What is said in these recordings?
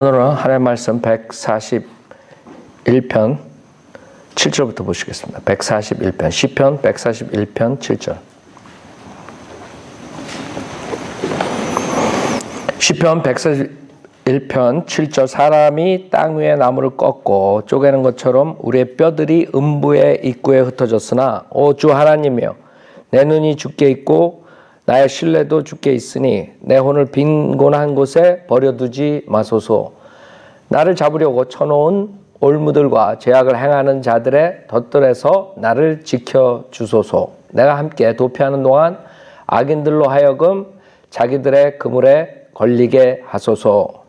오늘은 하나님의 말씀 141편 7절부터 보시겠습니다. 141편 시편 141편 7절. 시편 141편 7절. 사람이 땅 위에 나무를 꺾고 쪼개는 것처럼 우리의 뼈들이 음부의 입구에 흩어졌으나 오 주 하나님이여 내 눈이 주께 있고 나의 신뢰도 주께 있으니 내 혼을 빈곤한 곳에 버려두지 마소서. 나를 잡으려고 쳐놓은 올무들과 죄악을 행하는 자들의 덫들에서 나를 지켜주소서. 내가 함께 도피하는 동안 악인들로 하여금 자기들의 그물에 걸리게 하소서.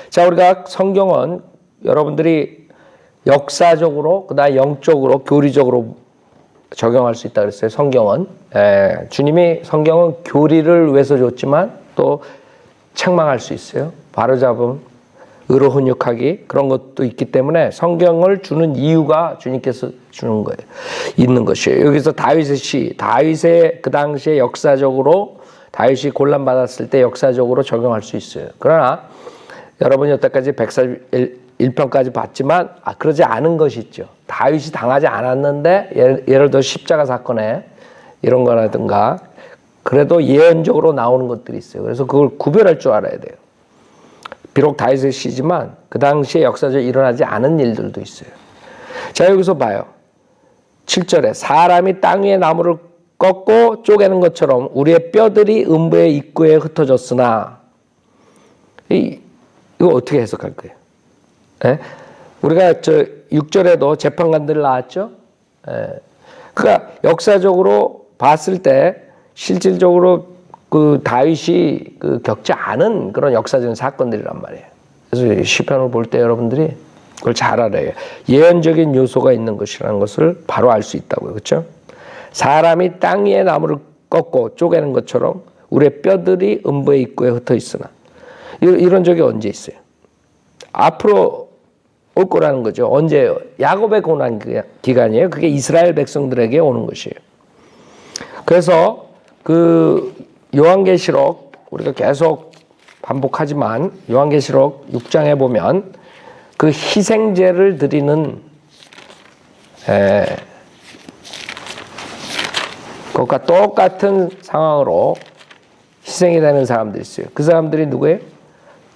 자, 우리가 성경은 여러분들이 역사적으로 그다음 영적으로 교리적으로 적용할 수 있다 그랬어요. 성경은 주님이 성경은 교리를 위해서 줬지만 또 책망할 수 있어요. 바로잡음, 의로 훈육하기 그런 것도 있기 때문에 성경을 주는 이유가 주님께서 주는 거예요. 있는 것이에요. 여기서 다윗의 그 당시에 역사적으로 다윗이 곤란받았을 때 역사적으로 적용할 수 있어요. 그러나 여러분이 여태까지 1편까지 봤지만 그러지 않은 것이 있죠. 다윗이 당하지 않았는데 예를 들어 십자가 사건에 이런 거라든가 그래도 예언적으로 나오는 것들이 있어요. 그래서 그걸 구별할 줄 알아야 돼요. 비록 다윗의 시지만 그 당시에 역사적으로 일어나지 않은 일들도 있어요. 자, 여기서 봐요. 7절에 사람이 땅 위에 나무를 꺾고 쪼개는 것처럼 우리의 뼈들이 음부의 입구에 흩어졌으나 이거 어떻게 해석할 거예요? 우리가 6절에도 재판관들 나왔죠? 그러니까 역사적으로 봤을 때 실질적으로 그 다윗이 겪지 않은 그런 역사적인 사건들이란 말이에요. 그래서 시편을 볼 때 여러분들이 그걸 잘 알아야 해요. 예언적인 요소가 있는 것이라는 것을 바로 알 수 있다고요. 그렇죠? 사람이 땅 위에 나무를 꺾고 쪼개는 것처럼 우리의 뼈들이 음부의 입구에 흩어 있으나 이런 적이 언제 있어요? 앞으로 올 거라는 거죠. 언제예요? 야곱의 고난 기간이에요. 그게 이스라엘 백성들에게 오는 것이에요. 그래서 요한계시록 우리가 계속 반복하지만 요한계시록 6장에 보면 그 희생제를 드리는 그것과 똑같은 상황으로 희생이 되는 사람들이 있어요. 그 사람들이 누구예요?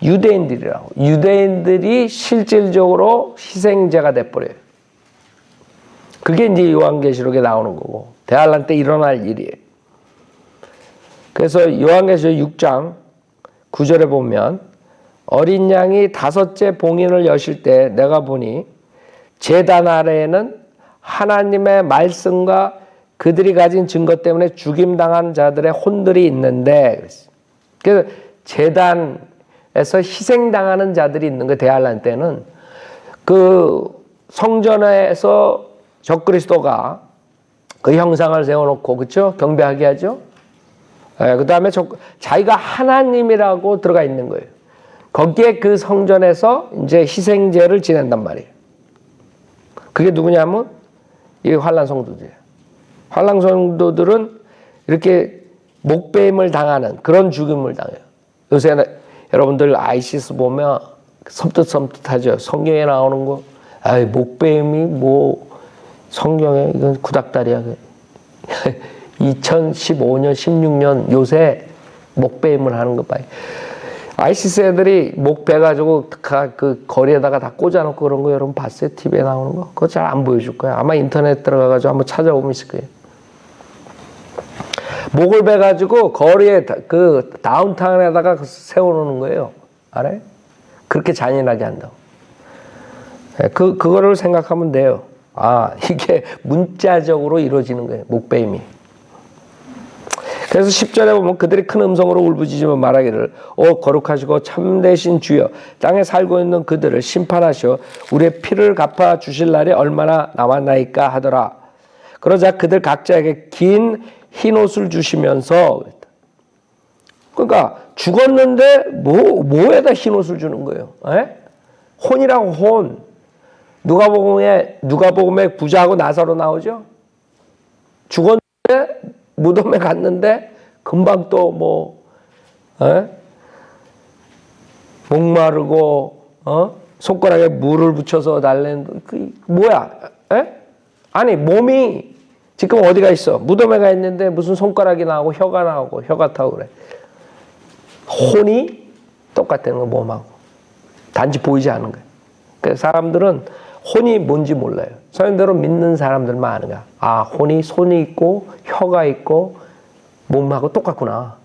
유대인들이라고. 유대인들이 실질적으로 희생제가 돼버려요. 그게 이제 요한계시록에 나오는 거고 대환란 때 일어날 일이에요. 그래서 요한계시록 6장 9절에 보면 어린 양이 5째 봉인을 여실 때 내가 보니 제단 아래에는 하나님의 말씀과 그들이 가진 증거 때문에 죽임당한 자들의 혼들이 있는데 그래서 제단에서 희생당하는 자들이 있는 거예요. 대환란 때는 그 성전에서 적그리스도가 그 형상을 세워놓고 그렇죠? 경배하게 하죠. 그 다음에 자기가 하나님이라고 들어가 있는 거예요. 거기에 그 성전에서 이제 희생제를 지낸단 말이에요. 그게 누구냐면 이 환란 성도들이에요. 환란 성도들은 이렇게 목배임을 당하는 그런 죽임을 당해요. 요새 여러분들 아이시스 보면 섬뜩섬뜩하죠. 성경에 나오는 거, 목배임이 뭐 성경에 이건 구닥다리야. 2015년, 16년 요새 목배임을 하는 거 봐요. 아이시스 애들이 목 베가지고 그 거리에다가 다 꽂아놓고 그런 거 여러분 봤어요? TV에 나오는 거? 그거 잘 안 보여줄 거야. 아마 인터넷 들어가가지고 한번 찾아보면 있을 거예요. 목을 베가지고 거리에 그 다운타운에다가 세워놓는 거예요. 알아요? 그렇게 잔인하게 한다고. 그거를 생각하면 돼요. 이게 문자적으로 이루어지는 거예요. 목배임이. 그래서 10절에 보면 그들이 큰 음성으로 울부짖으며 말하기를 거룩하시고 참되신 주여 땅에 살고 있는 그들을 심판하시어 우리의 피를 갚아 주실 날이 얼마나 남았나이까 하더라. 그러자 그들 각자에게 긴 흰옷을 주시면서 그러니까 죽었는데 뭐에다 흰옷을 주는 거예요? 혼이라고 혼. 누가복음에 부자하고 나사로 나오죠? 죽었는데 무덤에 갔는데 금방 또 목마르고 손가락에 물을 붙여서 달래는 그 뭐야? 에? 아니 몸이 지금 어디가 있어? 무덤에 가 있는데 무슨 손가락이 나오고 혀가 나오고 혀가 타고 그래. 혼이 똑같다는 거 몸하고 단지 보이지 않는 거예요. 그래서 사람들은 혼이 뭔지 몰라요. 성경대로 믿는 사람들만 아는 거야. 아, 혼이 손이 있고 혀가 있고 몸하고 똑같구나.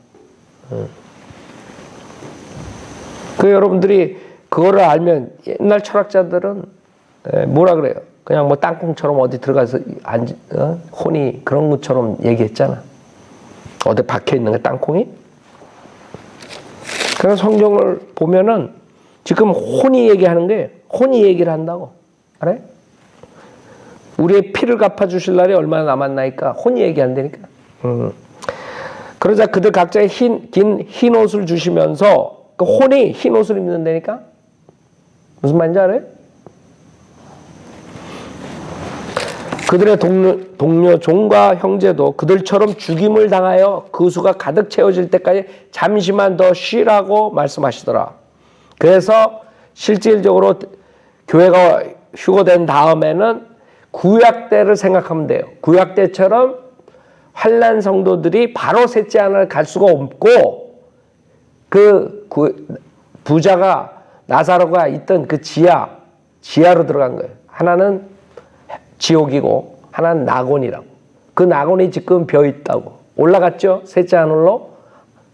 그 여러분들이 그거를 알면 옛날 철학자들은 뭐라 그래요? 그냥 뭐 땅콩처럼 어디 들어가서 혼이 그런 것처럼 얘기했잖아. 어디 박혀 있는 거 땅콩이? 그래서 성경을 보면은 지금 혼이 얘기하는 게 혼이 얘기를 한다고. 알아요? 우리의 피를 갚아주실 날이 얼마나 남았나니까 혼이 얘기한다니까. 그러자 그들 각자의 긴 흰 옷을 주시면서 그 혼이 흰 옷을 입는다니까. 무슨 말인지 알아요? 그들의 동료 종과 형제도 그들처럼 죽임을 당하여 그 수가 가득 채워질 때까지 잠시만 더 쉬라고 말씀하시더라. 그래서 실질적으로 교회가 휴거된 다음에는 구약 때를 생각하면 돼요. 구약 때처럼 환난 성도들이 바로 셋째 하나를 갈 수가 없고 그 부자가 나사로가 있던 그 지하로 들어간 거예요. 하나는 지옥이고 하나는 낙원이라고. 그 낙원이 지금 벼 있다고. 올라갔죠? 셋째 하늘로.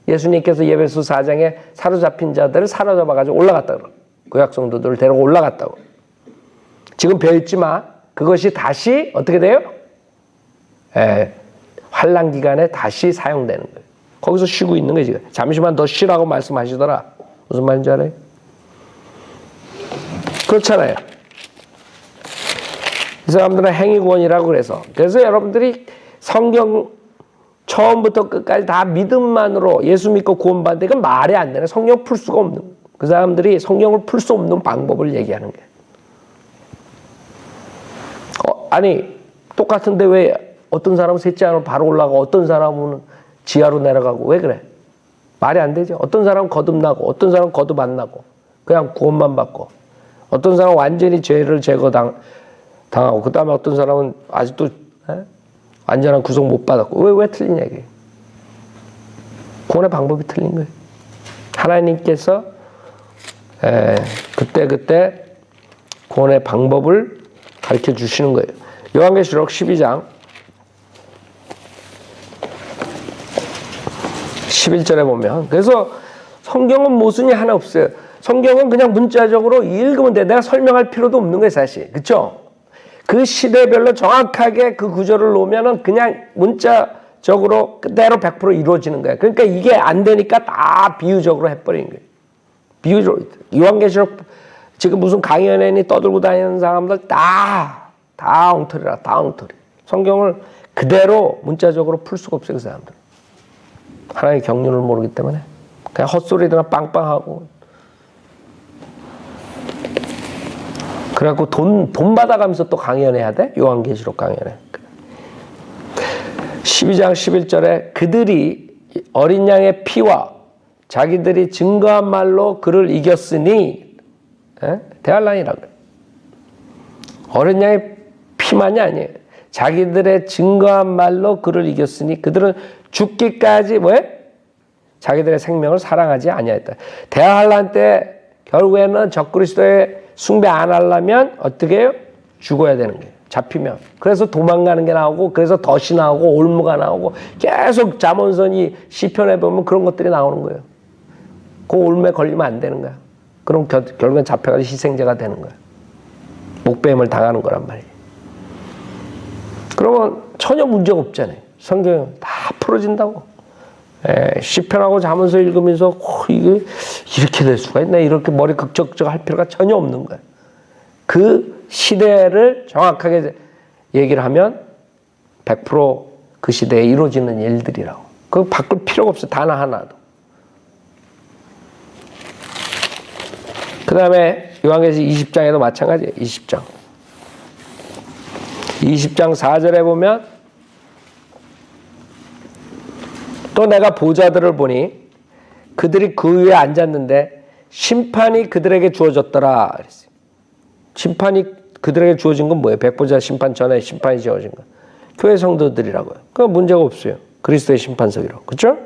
예수님께서 예배소 4장에 사로잡힌 자들을 사로잡아가지고 올라갔다고. 구약 성도들을 데리고 올라갔다고. 지금 벼 있지만 그것이 다시 어떻게 돼요? 환난 기간에 다시 사용되는 거예요. 거기서 쉬고 있는 거예요. 지금. 잠시만 더 쉬라고 말씀하시더라. 무슨 말인지 알아요? 그렇잖아요. 이 사람들은 행위구원이라고 그래서 여러분들이 성경 처음부터 끝까지 다 믿음만으로 예수 믿고 구원받는데 이건 말이 안 되네. 성경 풀 수가 없는. 그 사람들이 성경을 풀 수 없는 방법을 얘기하는 거예요. 아니 똑같은데 왜 어떤 사람은 셋째 하늘로 바로 올라가고 어떤 사람은 지하로 내려가고 왜 그래? 말이 안 되죠. 어떤 사람은 거듭나고 어떤 사람은 거듭 안 나고 그냥 구원만 받고 어떤 사람은 완전히 죄를 제거당하고 그 다음에 어떤 사람은 아직도 완전한 구속 못 받았고 왜 틀린 얘기예요? 구원의 방법이 틀린 거예요. 하나님께서 그때 구원의 방법을 가르쳐 주시는 거예요. 요한계시록 12장 11절에 보면 그래서 성경은 모순이 하나 없어요. 성경은 그냥 문자적으로 읽으면 돼. 내가 설명할 필요도 없는 거예요, 사실. 그렇죠? 그 시대별로 정확하게 그 구절을 놓으면은 그냥 문자적으로 그대로 100% 이루어지는 거예요. 그러니까 이게 안 되니까 다 비유적으로 해버리는 거예요. 비유적으로. 요한계시록 지금 무슨 강연회니 떠들고 다니는 사람들 다 엉터리라, 다 엉터리. 성경을 그대로 문자적으로 풀 수가 없어요, 그 사람들. 하나님의 경륜을 모르기 때문에. 그냥 헛소리들만 빵빵하고. 그래갖고 돈 받아가면서 또 강연해야 돼? 요한계시록 강연회. 12장 11절에 그들이 어린 양의 피와 자기들이 증거한 말로 그를 이겼으니 대환란이라고 그래. 어린 양의 피만이 아니에요. 자기들의 증거한 말로 그를 이겼으니 그들은 죽기까지 뭐해? 자기들의 생명을 사랑하지 아니하였다. 대환란 때 결국에는 적그리스도의 숭배 안 하려면 어떻게 해요? 죽어야 되는 거예요. 잡히면. 그래서 도망가는 게 나오고 그래서 덫이 나오고 올무가 나오고 계속 잠언선이 시편에 보면 그런 것들이 나오는 거예요. 그 올무에 걸리면 안 되는 거야. 그럼 결국엔 잡혀가지고 희생자가 되는 거야. 목배임을 당하는 거란 말이에요. 그러면 전혀 문제가 없잖아요. 성경은 다 풀어진다고. 시편하고 잠언서 읽으면서 이게 이렇게 될 수가 있나 이렇게 머리 극적극적 할 필요가 전혀 없는 거예요. 그 시대를 정확하게 얘기를 하면 100% 그 시대에 이루어지는 일들이라고. 그거 바꿀 필요가 없어요. 단 하나도. 그 다음에 요한계시록 20장에도 마찬가지예요. 20장 4절에 보면 또 내가 보좌들을 보니 그들이 그 위에 앉았는데 심판이 그들에게 주어졌더라 그랬어요. 심판이 그들에게 주어진 건 뭐예요? 백보자 심판 전에 심판이 주어진 건 교회 성도들이라고요. 그 문제가 없어요. 그리스도의 심판석이라고. 그렇죠?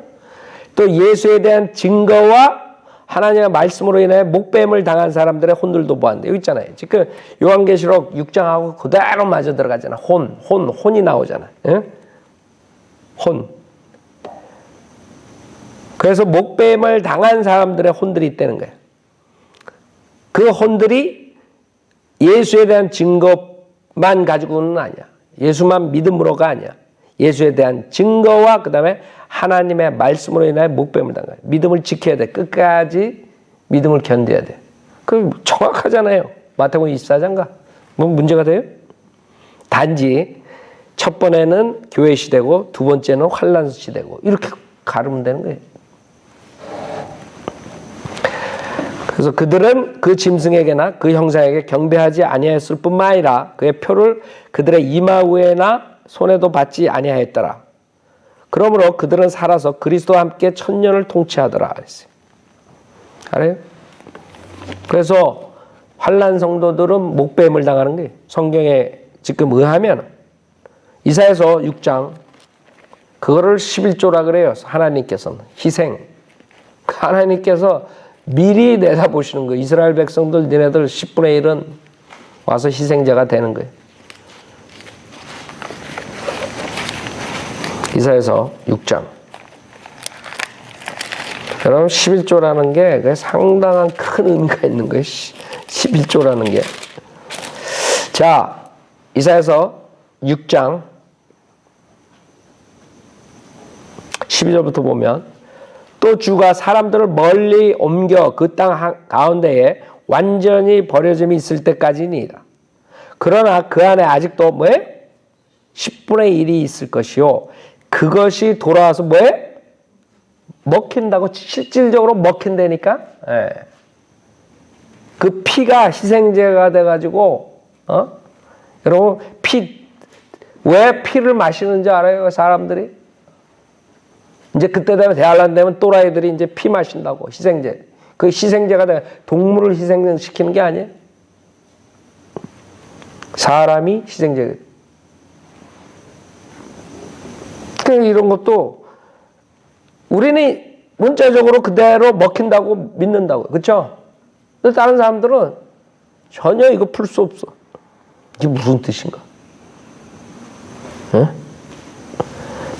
또 예수에 대한 증거와 하나님의 말씀으로 인해 목뱀을 당한 사람들의 혼들도 보았는데 여기 있잖아요. 지금 요한계시록 6장하고 그대로 맞아 들어가잖아. 혼이 나오잖아. 예? 혼. 그래서 목뱀을 당한 사람들의 혼들이 있다는 거예요. 그 혼들이 예수에 대한 증거만 가지고는 아니야. 예수만 믿음으로가 아니야. 예수에 대한 증거와 그 다음에 하나님의 말씀으로 인해 목뱀을 당해요. 믿음을 지켜야 돼. 끝까지 믿음을 견뎌야 돼. 그 정확하잖아요. 마태복음 24장가. 뭐 문제가 돼요? 단지 첫 번에는 교회 시대고 두 번째는 환난 시대고 이렇게 가르면 되는 거예요. 그래서 그들은 그 짐승에게나 그 형상에게 경배하지 아니하였을 뿐만 아니라 그의 표를 그들의 이마위에나 손에도 받지 아니하였더라. 그러므로 그들은 살아서 그리스도와 함께 천년을 통치하더라 그랬어요. 알아요? 그래서 환난 성도들은 목뱀을 당하는 거예요. 성경에 지금 의하면 이사야서 6장 그거를 11조라 그래요. 하나님께서는 희생. 하나님께서 미리 내다보시는 거예요. 이스라엘 백성들 니네들 10분의 1은 와서 희생자가 되는 거예요. 이사야서 6장. 여러분 11조라는 게 상당한 큰 의미가 있는 거예요. 11조라는 게. 자, 이사야서 6장 12절부터 보면 또 주가 사람들을 멀리 옮겨 그 땅 가운데에 완전히 버려짐이 있을 때까지니이다. 그러나 그 안에 아직도 뭐예요? 10분의 1이 있을 것이요. 그것이 돌아와서 뭐예요? 먹힌다고 실질적으로 먹힌다니까. 예. 그 피가 희생제가 돼가지고 여러분 왜 피를 마시는지 알아요? 사람들이 이제 그때 되면 대환란 되면 또라이들이 이제 피 마신다고 희생제. 그 희생제가 돼 동물을 희생시키는 게 아니에요. 사람이 희생제. 이런 것도 우리는 문자적으로 그대로 먹힌다고 믿는다고. 그렇죠? 근데 다른 사람들은 전혀 이거 풀 수 없어. 이게 무슨 뜻인가? 응?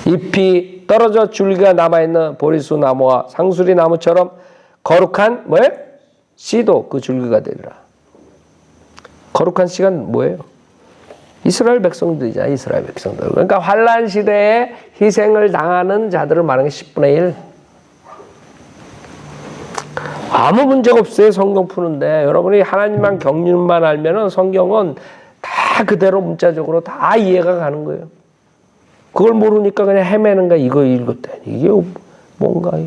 잎이 떨어져 줄기가 남아있는 보리수 나무와 상수리 나무처럼 거룩한 뭐예요? 씨도 그 줄기가 되리라. 거룩한 씨가 뭐예요? 이스라엘 백성들이잖아. 이스라엘 백성들. 그러니까 환란 시대에 희생을 당하는 자들을 말하는 게 10분의 1. 아무 문제가 없어요. 성경 푸는데. 여러분이 하나님만 경륜만 알면은 성경은 다 그대로 문자적으로 다 이해가 가는 거예요. 그걸 모르니까 그냥 헤매는 거야. 이거 읽었대. 이게 뭔가.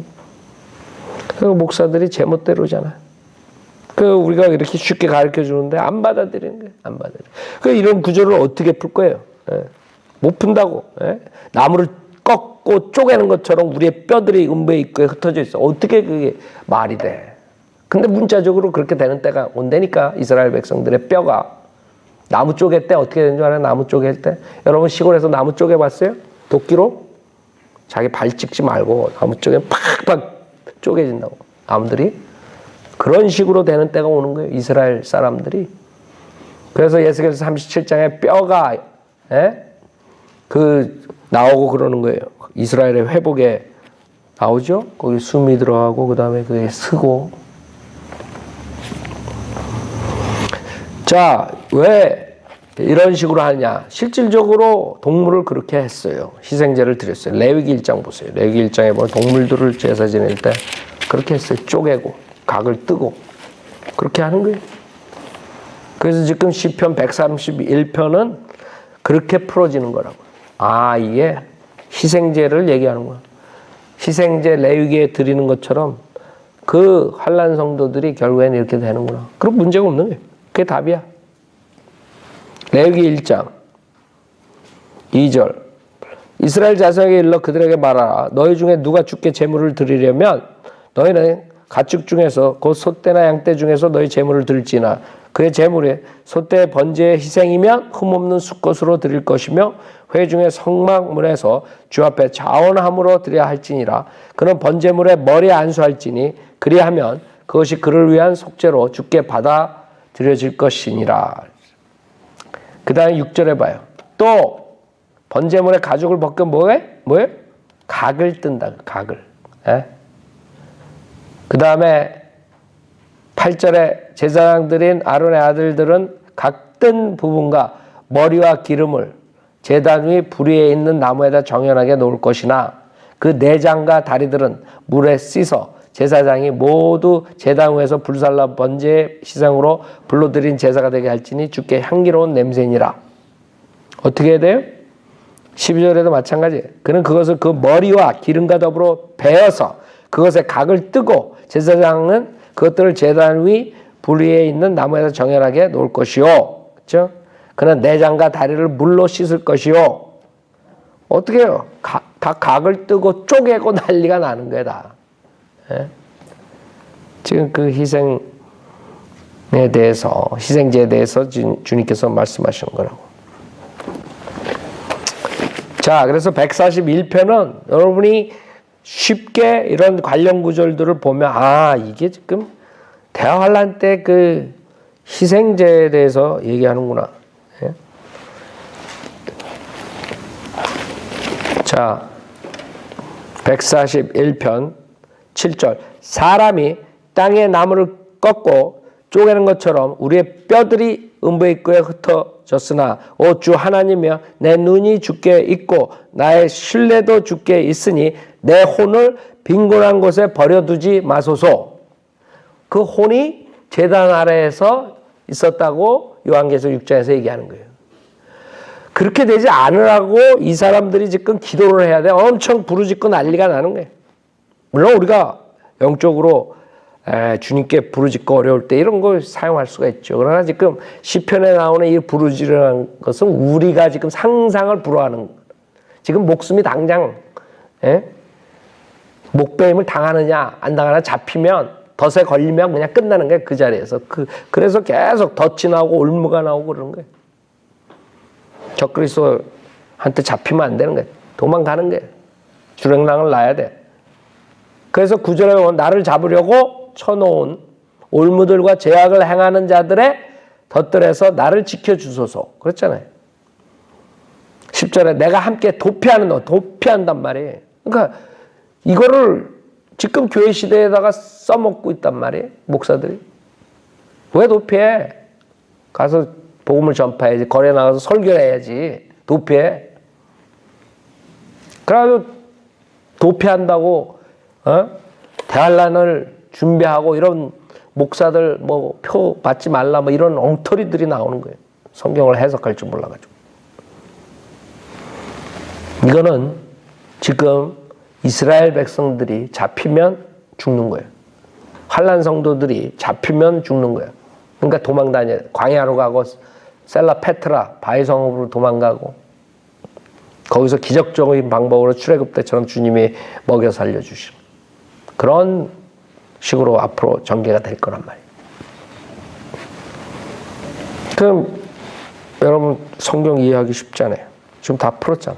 그 목사들이 제멋대로잖아. 우리가 이렇게 쉽게 가르쳐 주는데 안 받아들이는 거예요. 안 받아들여. 이런 구조를 어떻게 풀 거예요? 예. 못 푼다고. 예. 나무를 꺾고 쪼개는 것처럼 우리의 뼈들이 음부의 입구에 흩어져 있어. 어떻게 그게 말이 돼? 근데 문자적으로 그렇게 되는 때가 온다니까. 이스라엘 백성들의 뼈가. 나무 쪼갤 때 어떻게 되는 줄 알아요? 나무 쪼갤 때. 여러분 시골에서 나무 쪼개 봤어요? 도끼로? 자기 발 찍지 말고 나무 쪼개 팍팍 쪼개진다고. 나무들이. 그런 식으로 되는 때가 오는 거예요. 이스라엘 사람들이. 그래서 에스겔서 37장에 뼈가 나오고 그러는 거예요. 이스라엘의 회복에 나오죠. 거기 숨이 들어가고 그 다음에 그게 쓰고. 자, 왜 이런 식으로 하느냐. 실질적으로 동물을 그렇게 했어요. 희생제를 드렸어요. 레위기 1장 보세요. 레위기 1장에 보면 동물들을 제사 지낼 때 그렇게 했어요. 쪼개고 각을 뜨고 그렇게 하는 거예요. 그래서 지금 시편 131편은 그렇게 풀어지는 거라고. 아, 이게 희생제를 얘기하는 거야. 희생제 레위기에 드리는 것처럼 그 환난 성도들이 결국에는 이렇게 되는구나. 그럼 문제가 없는 거예요. 그게 답이야. 레위기 1장 2절 이스라엘 자손에게 일러 그들에게 말하라. 너희 중에 누가 주께 제물을 드리려면 너희는 가축 중에서 곧 소떼나 양떼 중에서 너희 제물을 들지나 그의 제물에 소떼의 번제의 희생이면 흠없는 수것으로 드릴 것이며 회중의 성막문에서 주 앞에 자원함으로 드려야 할지니라. 그는 번제물에 머리 안수할지니 그리하면 그것이 그를 위한 속죄로 주께 받아 드려질 것이니라. 그 다음에 6절에 봐요. 또 번제물에 가죽을 벗겨 뭐예요? 각을 뜬다. 각을. 예? 그 다음에 8절에 제사장들인 아론의 아들들은 각 뜬 부분과 머리와 기름을 제단 위 불 위에 있는 나무에다 정연하게 놓을 것이나 그 내장과 다리들은 물에 씻어 제사장이 모두 제단 위에서 불살라 번제 희생으로 불러드린 제사가 되게 할지니 주께 향기로운 냄새니라. 어떻게 해야 돼요? 12절에도 마찬가지. 그는 그것을 그 머리와 기름과 더불어 베어서 그것에 각을 뜨고 제사장은 그것들을 제단 위 불 위에 있는 나무에서 정연하게 놓을 것이요. 그렇죠? 그는 내장과 다리를 물로 씻을 것이요. 어떻게 해요? 다 각을 뜨고 쪼개고 난리가 나는 거야 다. 예? 지금 그 희생에 대해서 희생제에 대해서 주님께서 말씀하시는 거라고. 자, 그래서 141편은 여러분이 쉽게 이런 관련 구절들을 보면 이게 지금 대환란 때 그 희생제에 대해서 얘기하는구나. 예? 자, 141편 7절 사람이 땅에 나무를 꺾고 쪼개는 것처럼 우리의 뼈들이 음부의 입구에 흩어졌으나 오 주 하나님이여 내 눈이 주께 있고 나의 신뢰도 주께 있으니 내 혼을 빈곤한 곳에 버려두지 마소서. 그 혼이 제단 아래에서 있었다고 요한계시록 6장에서 얘기하는 거예요. 그렇게 되지 않으라고 이 사람들이 지금 기도를 해야 돼. 엄청 부르짖고 난리가 나는 거예요. 물론 우리가 영적으로 주님께 부르짖고 어려울 때 이런 걸 사용할 수가 있죠. 그러나 지금 시편에 나오는 이 부르짖으라는 것은 우리가 지금 상상을 불허하는 거예요. 지금 목숨이 당장 목배임을 당하느냐 안 당하느냐 잡히면 덫에 걸리면 그냥 끝나는 거예요. 그 자리에서. 그래서 계속 덫이 나오고 올무가 나오고 그러는 거예요. 적그리스도한테 잡히면 안 되는 거예요. 도망가는 거예요. 주랭랑을 놔야 돼. 그래서 9절에 보면 나를 잡으려고 쳐놓은 올무들과 죄악을 행하는 자들의 덫들에서 나를 지켜주소서. 그랬잖아요. 10절에 내가 함께 도피한단 말이에요. 그러니까 이거를 지금 교회 시대에다가 써먹고 있단 말이에요. 목사들이. 왜 도피해? 가서 복음을 전파해야지. 거리에 나가서 설교를 해야지. 도피해. 그래가지고 도피한다고 대환란을 준비하고 이런 목사들 표 받지 말라 이런 엉터리들이 나오는 거예요. 성경을 해석할 줄 몰라가지고. 이거는 지금 이스라엘 백성들이 잡히면 죽는 거예요. 환란 성도들이 잡히면 죽는 거예요. 그러니까 도망 다녀요. 광야로 가고 셀라 페트라 바위성읍으로 도망가고 거기서 기적적인 방법으로 출애굽 때처럼 주님이 먹여 살려주시는 그런 식으로 앞으로 전개가 될 거란 말이에요. 그럼 여러분 성경 이해하기 쉽잖아요. 지금 다 풀었잖아.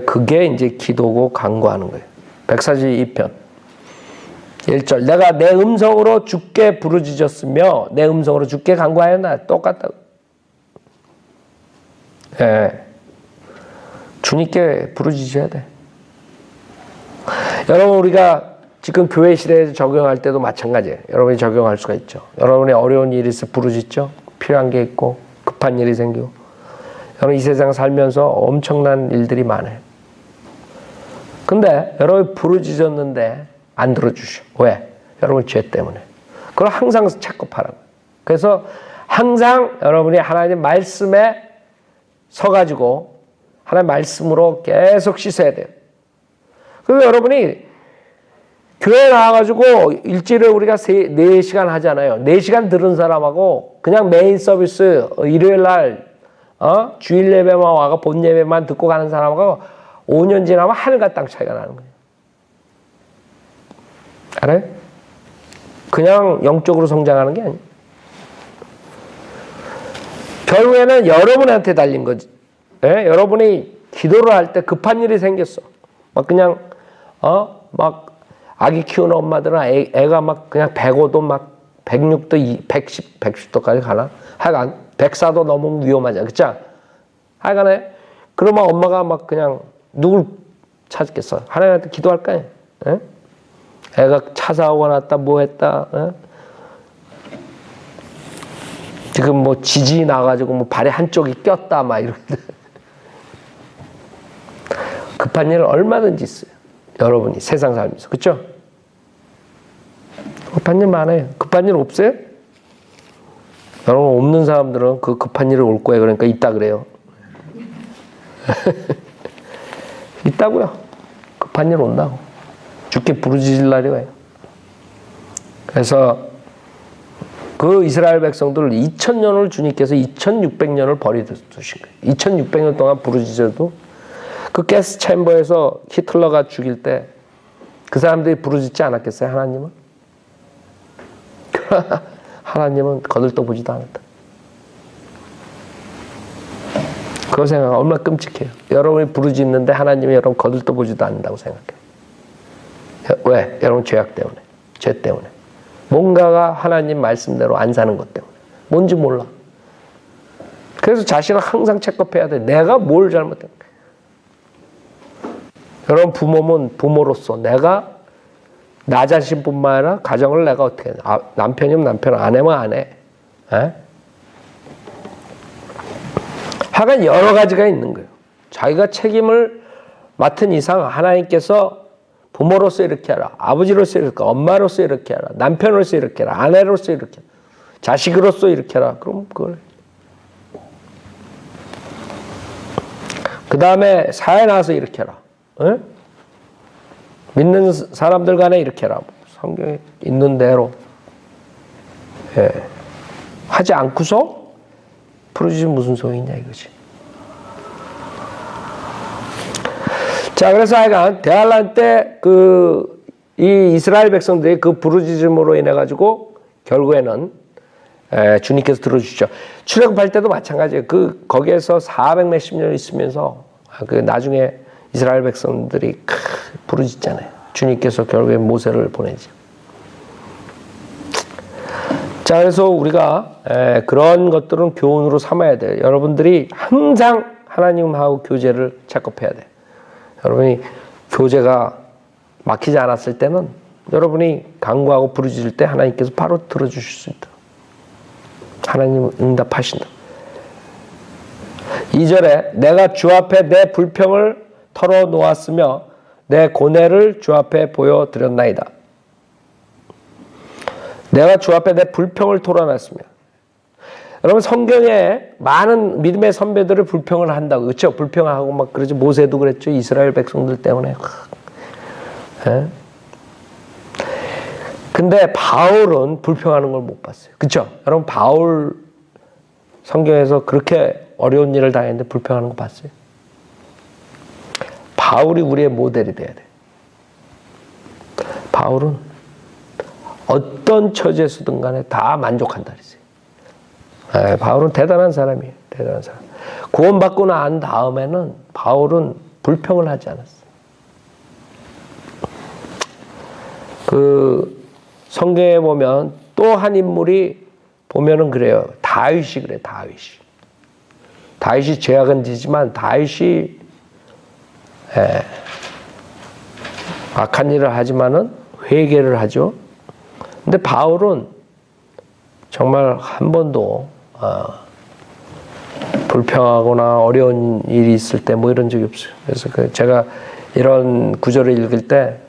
그게 이제 기도고 간구하는 거예요. 142편 1절 내가 내 음성으로 주께 부르짖었으며 내 음성으로 주께 간구하였나. 똑같다고. 주님께 부르짖어야 돼. 여러분 우리가 지금 교회 시대에 적용할 때도 마찬가지예요. 여러분이 적용할 수가 있죠. 여러분이 어려운 일이 있어 부르짖죠. 필요한 게 있고 급한 일이 생기고 여러분 이 세상 살면서 엄청난 일들이 많아요. 근데 여러분이 부르짖었는데 안 들어주셔. 왜? 여러분 죄 때문에. 그걸 항상 체크하라고. 그래서 항상 여러분이 하나님 말씀에 서가지고 하나님 말씀으로 계속 씻어야 돼요. 그리고 여러분이 교회 나와가지고 일주일에 우리가 4시간 하잖아요. 4시간 들은 사람하고 그냥 메인 서비스 일요일 날 주일 예배만 와가 본 예배만 듣고 가는 사람하고 5년 지나면 하늘과 땅 차이가 나는 거예요. 알아요? 그냥 영적으로 성장하는 게 아니에요. 결국에는 여러분한테 달린 거지. 예? 여러분이 기도를 할 때 급한 일이 생겼어. 막 그냥, 막 아기 키우는 엄마들은 애가 막 그냥 105도 막 106도, 110, 110도까지 가나? 하여간 104도 넘으면 위험하잖아. 그쵸? 하여간에 그러면 엄마가 막 그냥 누굴 찾겠어? 하나님한테 기도할 거야. 예? 애가 차 사고가 났다, 뭐 했다, 예? 지금 뭐 지진이 나가지고 뭐 발에 한쪽이 꼈다, 막 이런데. 급한 일은 얼마든지 있어요. 여러분이 세상 살면서. 그쵸? 급한 일 많아요. 급한 일 없어요? 여러분, 없는 사람들은 그 급한 일이 올 거예요. 그러니까 있다 그래요. 있다고요. 급한 일 온다고. 죽게 부르짖을 날이 와요. 그래서 그 이스라엘 백성들을 2000년을 주님께서 2600년을 버려두신 거예요. 2600년 동안 부르짖어도 그 가스 챔버에서 히틀러가 죽일 때 그 사람들이 부르짖지 않았겠어요? 하나님은? 하나님은 거들떠보지도 않았다. 그거 생각하면 얼마나 끔찍해요. 여러분이 부르짖는데 하나님이 여러분 거들떠보지도 않는다고 생각해요. 왜? 여러분 죄악 때문에, 죄 때문에. 뭔가가 하나님 말씀대로 안 사는 것 때문에. 뭔지 몰라. 그래서 자신을 항상 체크해야 돼. 내가 뭘 잘못했는가. 여러분 부모면 부모로서 내가 나 자신뿐만 아니라 가정을 내가 어떻게 해. 남편이면 남편, 아내면 아내. 에? 하여간 여러 가지가 있는 거예요. 자기가 책임을 맡은 이상 하나님께서 부모로서 이렇게 하라. 아버지로서 이렇게 하라. 엄마로서 이렇게 하라. 남편으로서 이렇게 하라. 아내로서 이렇게 하라. 자식으로서 이렇게 하라. 그럼 그걸. 그 다음에 사회 나와서 이렇게 하라. 응? 믿는 사람들 간에 이렇게 하라. 성경에 있는 대로. 예. 하지 않고서 부르짖으면 무슨 소용이냐 이거지. 자, 그래서 하여간 대환란 때 이 이스라엘 백성들이 그 부르짖음으로 인해 가지고 결국에는 주님께서 들어주시죠. 출애굽할 때도 마찬가지예요. 거기에서 400 몇십 년 있으면서 나중에 이스라엘 백성들이 부르짖잖아요. 주님께서 결국에 모세를 보내지. 자, 그래서 우리가 그런 것들은 교훈으로 삼아야 돼요. 여러분들이 항상 하나님하고 교제를 작업해야 돼요. 여러분이 교제가 막히지 않았을 때는 여러분이 간구하고 부르짖을 때 하나님께서 바로 들어주실 수 있다. 하나님은 응답하신다. 2절에 내가 주 앞에 내 불평을 털어놓았으며 내 고뇌를 주 앞에 보여드렸나이다. 내가 주 앞에 내 불평을 털어놨으며. 여러분 성경에 많은 믿음의 선배들을 불평을 한다고. 그렇죠? 불평하고 막 그러죠. 모세도 그랬죠. 이스라엘 백성들 때문에. 예? 근데 바울은 불평하는 걸 못 봤어요. 그렇죠? 여러분 바울 성경에서 그렇게 어려운 일을 당했는데 불평하는 거 봤어요? 바울이 우리의 모델이 돼야 돼. 바울은 어떤 처지에서든 간에 다 만족한다 그랬어요. 바울은 대단한 사람이에요. 대단한 사람. 구원받고 난 다음에는 바울은 불평을 하지 않았어요. 성경에 보면 또 한 인물이 보면은 그래요. 다윗이 그래, 다윗이 죄악은 지지만 다윗이 악한 일을 하지만은 회개를 하죠. 근데 바울은 정말 한 번도 불평하거나 어려운 일이 있을 때 뭐 이런 적이 없어요. 그래서 제가 이런 구절을 읽을 때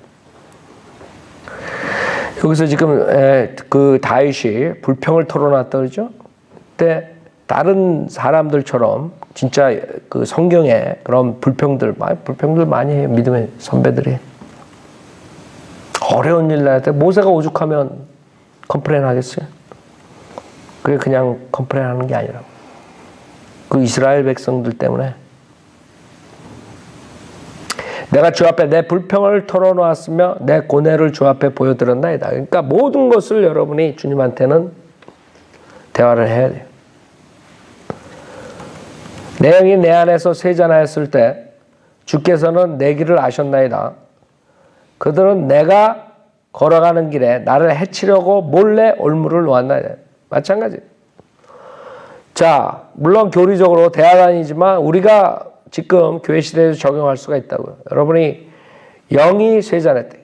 여기서 지금 다윗이 불평을 털어놨다 그러죠. 그때 다른 사람들처럼 진짜 성경에 그런 불평들 많이 해요. 믿음의 선배들이. 어려운 일 날 때 모세가 오죽하면 컴플레인 하겠어요? 그게 그냥 컴플레인 하는 게 아니라 그 이스라엘 백성들 때문에 내가 주 앞에 내 불평을 털어놓았으며 내 고뇌를 주 앞에 보여드렸나이다. 그러니까 모든 것을 여러분이 주님한테는 대화를 해야 돼요. 내 영이 내 안에서 세잔하였을 때 주께서는 내 길을 아셨나이다. 그들은 내가 걸어가는 길에 나를 해치려고 몰래 올무를 놓았나이다. 마찬가지. 자, 물론 교리적으로 대화단이지만 우리가 지금 교회 시대에서 적용할 수가 있다고요. 여러분이 영이 쇠잔했다.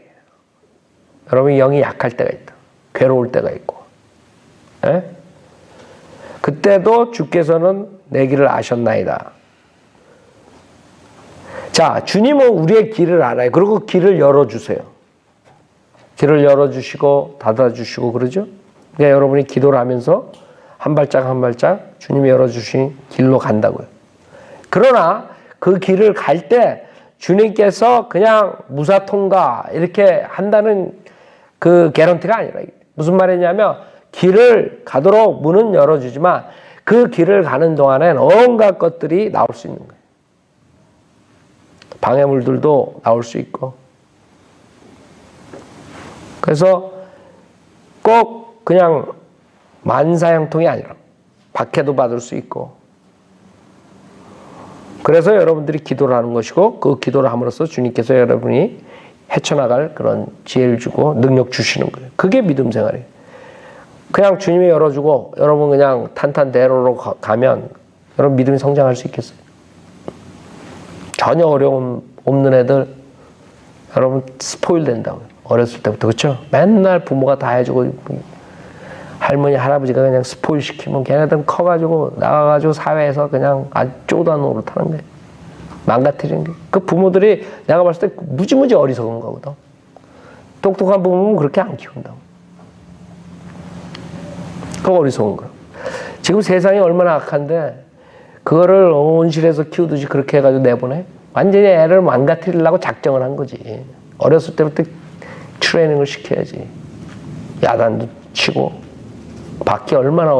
여러분이 영이 약할 때가 있다. 괴로울 때가 있고. 에? 그때도 주께서는 내 길을 아셨나이다. 자, 주님은 우리의 길을 알아요. 그리고 길을 열어주세요. 길을 열어주시고 닫아주시고 그러죠. 그러니까 여러분이 기도를 하면서 한 발짝 한 발짝 주님이 열어주신 길로 간다고요. 그러나 그 길을 갈 때 주님께서 그냥 무사통과 이렇게 한다는 그 개런티가 아니라 무슨 말이냐면 길을 가도록 문은 열어주지만 그 길을 가는 동안엔 온갖 것들이 나올 수 있는 거예요. 방해물들도 나올 수 있고. 그래서 꼭 그냥 만사형통이 아니라 박해도 받을 수 있고. 그래서 여러분들이 기도를 하는 것이고 그 기도를 함으로써 주님께서 여러분이 헤쳐나갈 그런 지혜를 주고 능력 주시는 거예요. 그게 믿음 생활이에요. 그냥 주님이 열어주고 여러분 그냥 탄탄대로로 가면 여러분 믿음이 성장할 수 있겠어요? 전혀 어려움 없는 애들 여러분 스포일 된다고요. 어렸을 때부터. 그렇죠? 맨날 부모가 다 해주고 할머니 할아버지가 그냥 스포일 시키면 걔네들은 커가지고 나가가지고 사회에서 그냥 아주 쪼다 노릇하는 거예요. 망가뜨리는 게. 그 부모들이 내가 봤을 때 무지무지 어리석은 거거든. 똑똑한 부모는 그렇게 안 키운다고. 그 어리석은 거야. 지금 세상이 얼마나 악한데 그거를 온실에서 키우듯이 그렇게 해가지고 내보내? 완전히 애를 망가뜨리려고 작정을 한 거지. 어렸을 때부터 트레이닝을 시켜야지. 야단도 치고 밖에 얼마나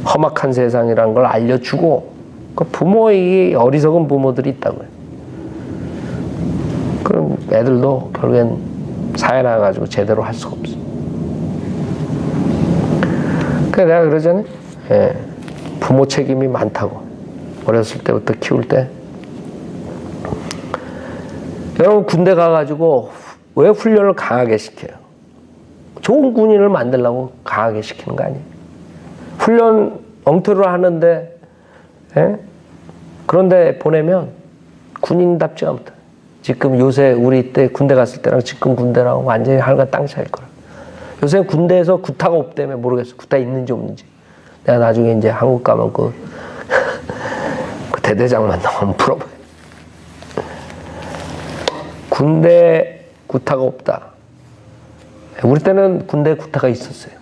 험악한 세상이라는 걸 알려주고 그 부모의 어리석은 부모들이 있다고요. 그럼 애들도 결국엔 사회 나가가지고 제대로 할 수가 없어. 그래서 내가 그러잖아요. 예, 부모 책임이 많다고. 어렸을 때부터 키울 때. 여러분 군대 가가지고 왜 훈련을 강하게 시켜요? 좋은 군인을 만들려고 강하게 시키는 거 아니에요? 훈련 엉터리로 하는데, 예? 그런데 보내면 군인답지가 못해. 지금 요새 우리 때 군대 갔을 때랑 지금 군대랑 완전히 하늘과 땅 차이일 거라. 요새 군대에서 구타가 없다며 모르겠어. 구타 있는지 없는지. 내가 나중에 이제 한국 가면 그 대대장 만나면 물어봐요. 군대 구타가 없다. 우리 때는 군대 구타가 있었어요.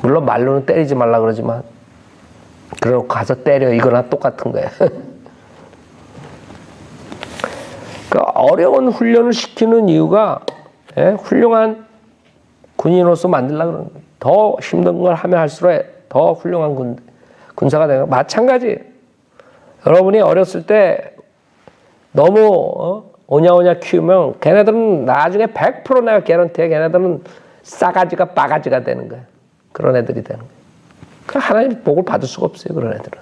물론 말로는 때리지 말라 그러지만 그래놓고 가서 때려 이거나 똑같은 거야. 그 어려운 훈련을 시키는 이유가 훌륭한 군인으로서 만들려고 그러는 거예요. 더 힘든 걸 하면 할수록 더 훌륭한 군사가 되는 거예요. 마찬가지예요. 여러분이 어렸을 때 너무 오냐오냐 키우면 걔네들은 나중에 100% 내가 개런티해. 걔네들은 싸가지가 바가지가 되는 거야. 그런 애들이 되는 거야. 그 하나님 복을 받을 수가 없어요. 그런 애들은.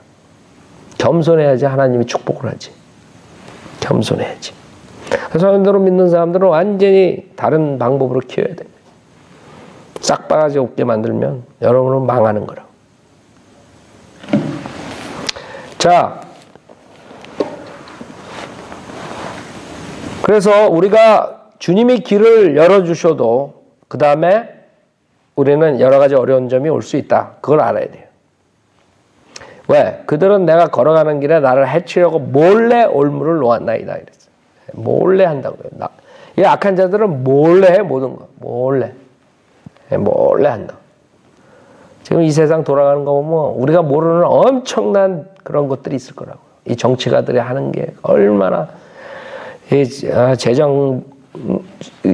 겸손해야지 하나님이 축복을 하지. 겸손해야지. 그래서 여러분들 믿는 사람들은 완전히 다른 방법으로 키워야 돼. 싹바가지 없게 만들면 여러분은 망하는 거라고. 자, 그래서 우리가 주님이 길을 열어주셔도 그 다음에 우리는 여러 가지 어려운 점이 올 수 있다. 그걸 알아야 돼요. 왜? 그들은 내가 걸어가는 길에 나를 해치려고 몰래 올무를 놓았나이다. 이랬어요. 몰래 한다고요. 이 악한 자들은 몰래 해, 모든 거. 몰래. 몰래 한다. 지금 이 세상 돌아가는 거 보면 우리가 모르는 엄청난 그런 것들이 있을 거라고요. 이 정치가들이 하는 게 얼마나 재정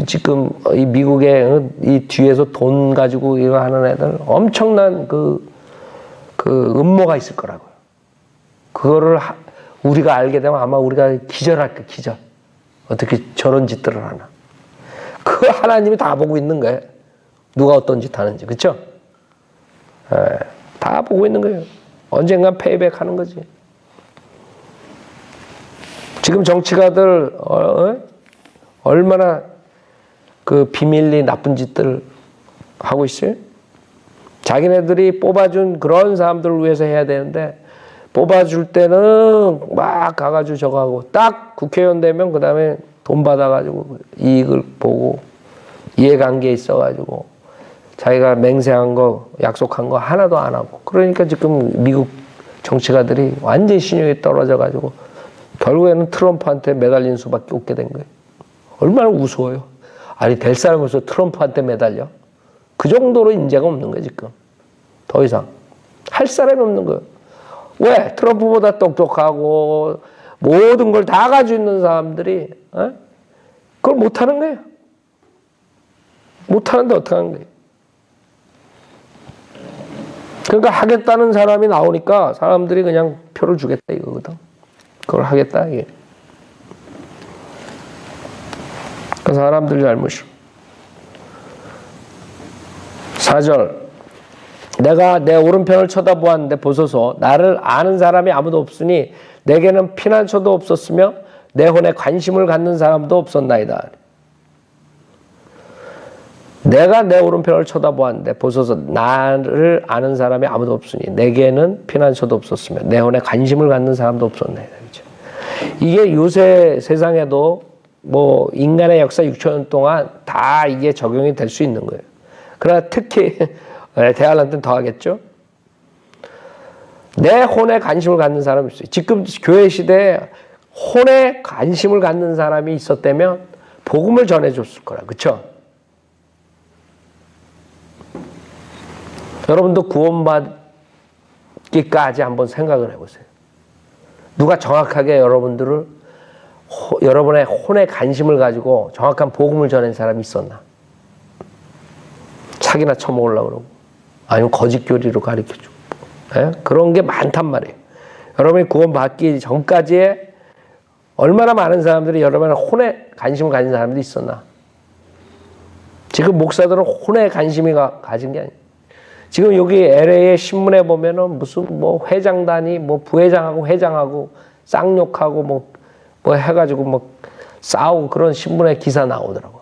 지금 이 미국의 이 뒤에서 돈 가지고 이거 하는 애들 엄청난 그 음모가 있을 거라고요. 그거를 우리가 알게 되면 아마 우리가 기절할 거야, 기절. 어떻게 저런 짓들을 하나. 그 하나님이 다 보고 있는 거예요. 누가 어떤 짓 하는지. 그렇죠? 다 보고 있는 거예요. 언젠간 페이백 하는 거지. 지금 정치가들 얼마나 그 비밀리 나쁜 짓들 하고 있어요? 자기네들이 뽑아준 그런 사람들을 위해서 해야 되는데 뽑아줄 때는 막 가가지고 저거 하고 딱 국회의원 되면 그 다음에 돈 받아가지고 이익을 보고 이해관계에 있어가지고 자기가 맹세한 거 약속한 거 하나도 안 하고 그러니까 지금 미국 정치가들이 완전히 신용이 떨어져가지고 결국에는 트럼프한테 매달린 수밖에 없게 된 거예요. 얼마나 우스워요. 아니 될 사람으로서 트럼프한테 매달려? 그 정도로 인재가 없는 거예요 지금. 더 이상 할 사람이 없는 거예요. 왜? 트럼프보다 똑똑하고 모든 걸 다 가지고 있는 사람들이 그걸 못하는 거예요. 못하는데 어떻게 하는 거예요? 그러니까 하겠다는 사람이 나오니까 사람들이 그냥 표를 주겠다 이거거든. 그걸 하겠다 이게. 그 사람들 잘못이요. 4절 내가 내 오른편을 쳐다보았는데 보소서 나를 아는 사람이 아무도 없으니 내게는 피난처도 없었으며 내 혼에 관심을 갖는 사람도 없었나이다. 내가 내 오른편을 쳐다보았는데 보소서 나를 아는 사람이 아무도 없으니 내게는 피난처도 없었으며 내 혼에 관심을 갖는 사람도 없었나이다. 그렇죠? 이게 요새 세상에도 뭐 인간의 역사 6천 년 동안 다 이게 적용이 될 수 있는 거예요. 그러나 특히 대할란트는 더 하겠죠. 내 혼에 관심을 갖는 사람이 있어요. 지금 교회 시대에 혼에 관심을 갖는 사람이 있었다면 복음을 전해줬을 거라. 그렇죠? 여러분도 구원받기까지 한번 생각을 해보세요. 누가 정확하게 여러분의 혼에 관심을 가지고 정확한 복음을 전한 사람이 있었나? 사기나 쳐먹으려고 그러고 아니면 거짓 교리로 가르쳐주고 그런 게 많단 말이에요. 여러분이 구원받기 전까지에 얼마나 많은 사람들이 여러분의 혼에 관심을 가진 사람들이 있었나? 지금 목사들은 혼에 관심이 가진 게 아니에요. 지금 여기 LA의 신문에 보면은 무슨 뭐 회장단이 뭐 부회장하고 회장하고 쌍욕하고 뭐 해가지고 뭐 싸우고 그런 신문에 기사 나오더라고.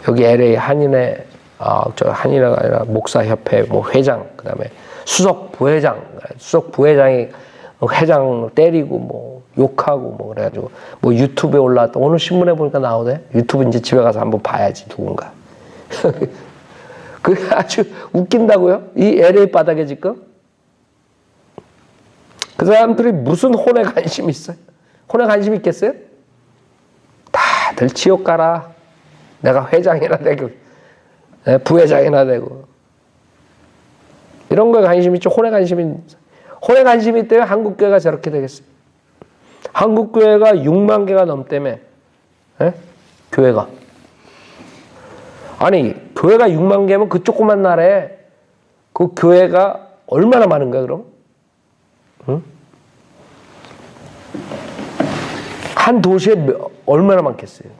여기 LA 저 한인회가 아니라 목사협회 뭐 회장, 그 다음에 수석 부회장이 회장 때리고 뭐 욕하고 뭐 그래가지고 뭐 유튜브에 올라왔다. 오늘 신문에 보니까 나오네. 유튜브 이제 집에 가서 한번 봐야지 누군가. 그게 아주 웃긴다고요? 이 LA 바닥에 지금? 그 사람들이 무슨 혼에 관심이 있어요? 혼에 관심 있겠어요? 다들 지옥 가라. 내가 회장이나 되고, 부회장이나 되고. 이런 거에 관심 있죠? 혼에 혼에 관심이 있다면 한국교회가 저렇게 되겠어요? 한국교회가 6만 개가 넘다며. 교회가. 아니, 교회가 6만 개면 그 조그만 나라에 그 교회가 얼마나 많은 거야, 그럼? 응? 한 도시에 얼마나 많겠어요?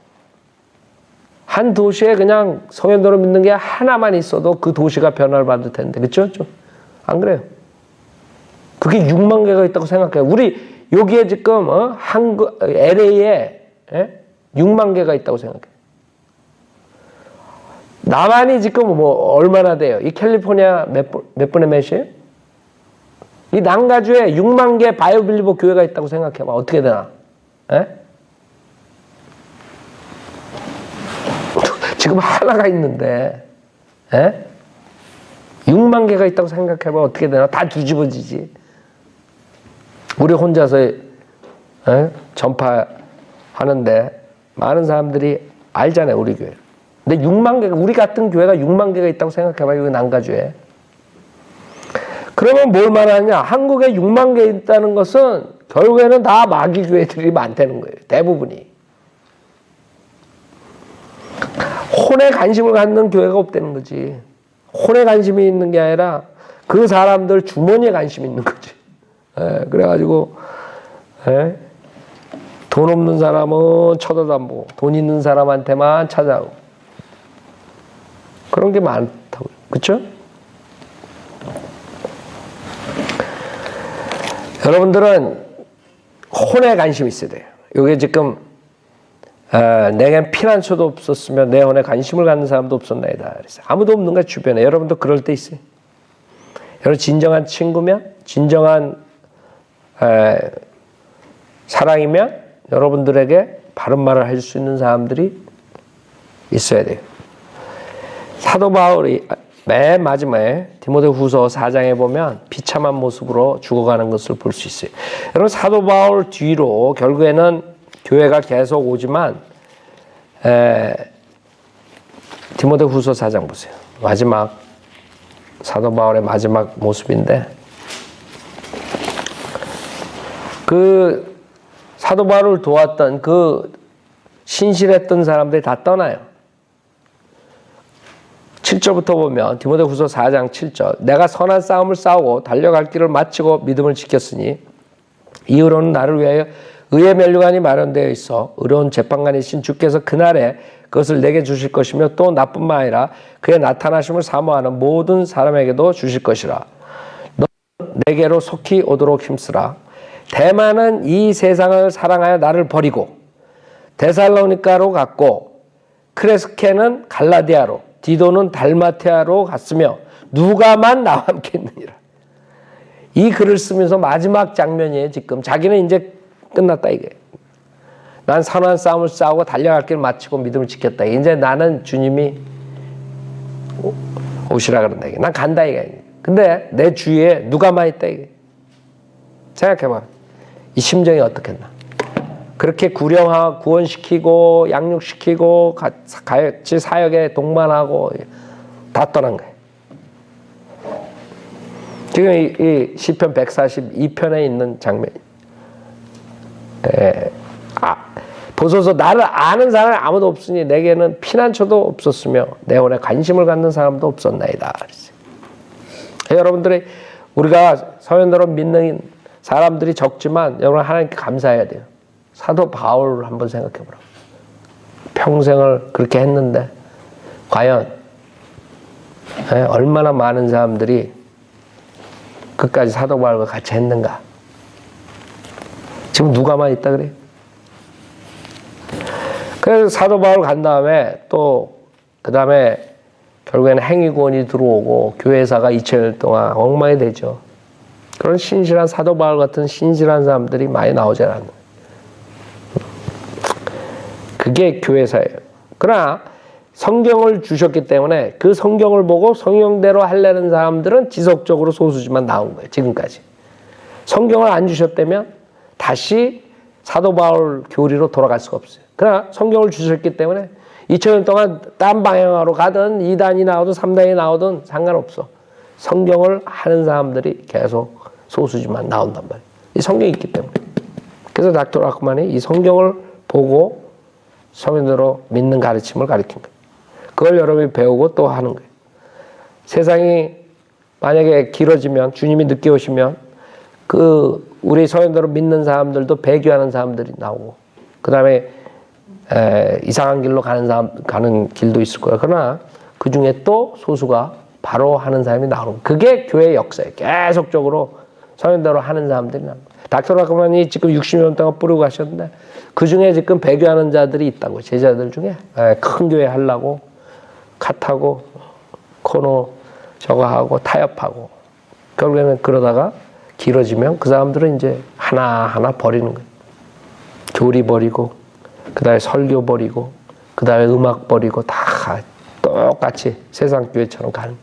한 도시에 그냥 성현도를 믿는 게 하나만 있어도 그 도시가 변화를 받을 텐데, 그렇죠? 안 그래요? 그게 6만 개가 있다고 생각해요. 우리 여기에 지금 LA에 6만 개가 있다고 생각해요. 남한이 지금 뭐 얼마나 돼요? 이 캘리포니아 몇 분의 몇이에요? 이 남가주에 6만 개 바이오빌리버 교회가 있다고 생각해봐. 어떻게 되나? 지금 하나가 있는데 6만 개가 있다고 생각해봐. 어떻게 되나? 다 뒤집어지지. 우리 혼자서 전파하는데 많은 사람들이 알잖아요. 우리 교회. 근데 6만 개가, 우리 같은 교회가 6만 개가 있다고 생각해봐요. 여기 남가주에. 그러면 뭘 말하냐? 한국에 6만 개 있다는 것은 결국에는 다 마귀 교회들이 많다는 거예요. 대부분이. 혼에 관심을 갖는 교회가 없다는 거지. 혼에 관심이 있는 게 아니라 그 사람들 주머니에 관심이 있는 거지. 그래가지고 에? 돈 없는 사람은 쳐다도 안 보고 돈 있는 사람한테만 찾아오고 그런 게 많다고. 그렇죠? 여러분들은 혼에 관심이 있어야 돼요. 이게 지금 내겐 피난처도 없었으며 내 혼에 관심을 갖는 사람도 없었나이다. 그래서 아무도 없는 거야 주변에. 여러분도 그럴 때 있어요. 여러분 진정한 친구면 진정한 사랑이면 여러분들에게 바른 말을 해줄 수 있는 사람들이 있어야 돼요. 사도 바울이 맨 마지막에 디모데후서 4장에 보면 비참한 모습으로 죽어가는 것을 볼 수 있어요. 여러분 사도 바울 뒤로 결국에는 교회가 계속 오지만 디모데후서 4장 보세요. 마지막 사도 바울의 마지막 모습인데 그 사도 바울을 도왔던 그 신실했던 사람들이 다 떠나요. 7절부터 보면 디모데후서 4장 7절 내가 선한 싸움을 싸우고 달려갈 길을 마치고 믿음을 지켰으니 이후로는 나를 위하여 의의 면류관이 마련되어 있어 의로운 재판관이신 주께서 그날에 그것을 내게 주실 것이며 또 나뿐만 아니라 그의 나타나심을 사모하는 모든 사람에게도 주실 것이라. 너는 내게로 속히 오도록 힘쓰라. 대만은 이 세상을 사랑하여 나를 버리고 데살로니가로 갔고 크레스케는 갈라디아로 디도는 달마티아로 갔으며 누가만 나와 함께 있느니라. 이 글을 쓰면서 마지막 장면이에요. 지금 자기는 이제 끝났다 이게. 난 선한 싸움을 싸우고 달려갈 길을 마치고 믿음을 지켰다. 이제 나는 주님이 오시라 그런다 이게. 난 간다 이게. 근데 내 주위에 누가만 있다 이게. 생각해봐. 이 심정이 어떻겠나. 그렇게 구령하고 구원시키고 양육시키고 같이 사역에 동반하고 다 떠난 거예요. 지금 이 시편 142편에 있는 장면. 보소서 나를 아는 사람이 아무도 없으니 내게는 피난처도 없었으며 내 혼에 관심을 갖는 사람도 없었나이다. 여러분들이 우리가 서연대로 믿는 사람들이 적지만 여러분 하나님께 감사해야 돼요. 사도 바울을 한번 생각해 보라고. 평생을 그렇게 했는데 과연 얼마나 많은 사람들이 끝까지 사도 바울과 같이 했는가. 지금 누가만 있다 그래요. 그래서 사도 바울 간 다음에 또 그 다음에 결국에는 행위구원이 들어오고 교회사가 2000년 동안 엉망이 되죠. 그런 신실한 사도 바울 같은 신실한 사람들이 많이 나오지 않았나. 그게 교회사예요. 그러나 성경을 주셨기 때문에 그 성경을 보고 성경대로 하려는 사람들은 지속적으로 소수지만 나온 거예요. 지금까지. 성경을 안 주셨다면 다시 사도 바울 교리로 돌아갈 수가 없어요. 그러나 성경을 주셨기 때문에 2000년 동안 딴 방향으로 가든 2단이 나오든 3단이 나오든 상관없어. 성경을 하는 사람들이 계속 소수지만 나온단 말이에요. 이 성경이 있기 때문에. 그래서 닥터 라크만이 이 성경을 보고 성경대로 믿는 가르침을 가르친 거예요. 그걸 여러분이 배우고 또 하는 거예요. 세상이 만약에 길어지면 주님이 늦게 오시면 우리 성경대로 믿는 사람들도 배교하는 사람들이 나오고 그 다음에 이상한 길로 가는 길도 있을 거예요. 그러나 그 중에 또 소수가 바로 하는 사람이 나오는 거예요. 그게 교회의 역사예요. 계속적으로 성경대로 하는 사람들이 나오는 거예요. 닥터 라크만이 지금 60년 동안 뿌리고 가셨는데 그 중에 지금 배교하는 자들이 있다고. 제자들 중에 큰 교회 하려고 컷하고 코너 저거 하고 타협하고 결국에는 그러다가 길어지면 그 사람들은 이제 하나하나 버리는 거예요. 교리 버리고 그 다음에 설교 버리고 그 다음에 음악 버리고 다 똑같이 세상 교회처럼 가는.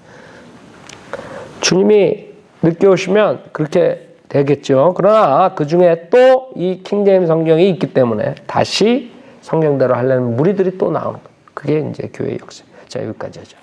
주님이 늦게 오시면 그렇게 되겠죠. 그러나 그 중에 또 이 킹제임스 성경이 있기 때문에 다시 성경대로 하려는 무리들이 또 나오는 거예요. 그게 이제 교회의 역사. 자, 여기까지 하죠.